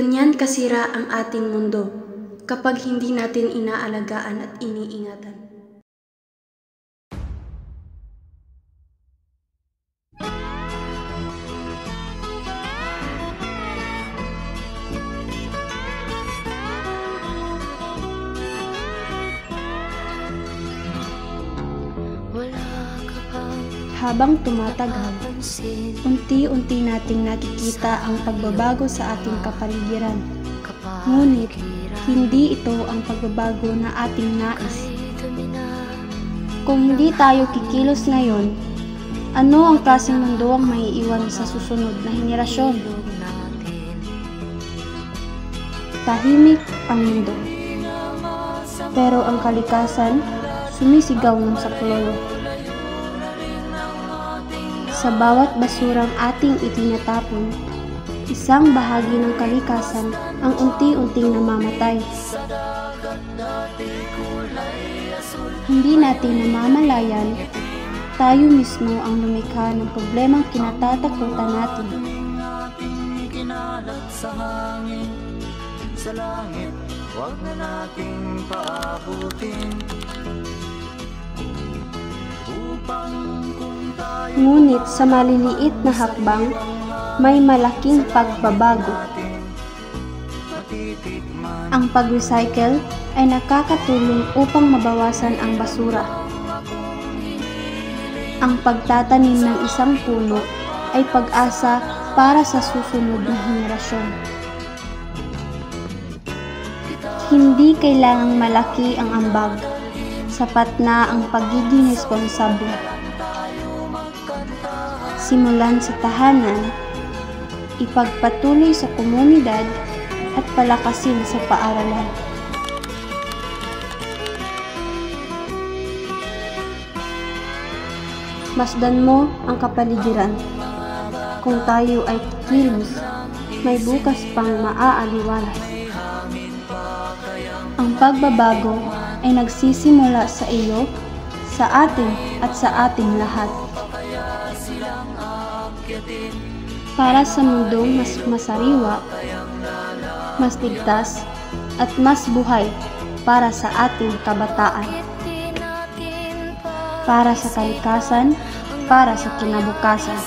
Ganyan kasira ang ating mundo kapag hindi natin inaalagaan at iniingatan. Habang tumatagal, unti-unti nating nakikita ang pagbabago sa ating kapaligiran. Ngunit, hindi ito ang pagbabago na ating nais. Kung hindi tayo kikilos ngayon, ano ang klaseng mundo ang maiiwan sa susunod na henerasyon? Tahimik ang mundo. Pero ang kalikasan, sumisigaw ng saklolo. Sa bawat basurang ating itinatapon, isang bahagi ng kalikasan ang unti-unting namamatay. Hindi natin namamalayan, tayo mismo ang lumikha ng problemang kinatatakutan natin. Sa langit, huwag na nating paabutin. Ngunit sa maliliit na hakbang, may malaking pagbabago. Ang pag-recycle ay nakakatulong upang mabawasan ang basura. Ang pagtatanim ng isang puno ay pag-asa para sa susunod na henerasyon. Hindi kailangang malaki ang ambag. Sapat na ang pagiging responsable. Simulan sa tahanan, ipagpatuloy sa komunidad, at palakasin sa paaralan. Masdan mo ang kapaligiran. Kung tayo ay kikilos, may bukas pang maaaliwalas. Ang pagbabago ay nagsisimula sa iyo, sa atin at sa ating lahat. Para sa mundong mas masariwa, mas ligtas, at mas buhay para sa ating kabataan. Para sa kalikasan, para sa kinabukasan.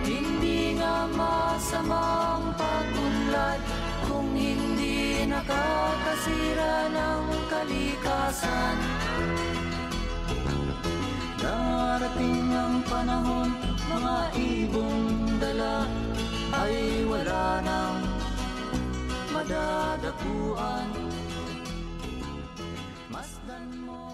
Hindi nga masamang pag-unlad kung hindi nakakasira ng kalikasan. Darating ang panahon, mga ibong dala ay wala nang madadapuan. Masdan mo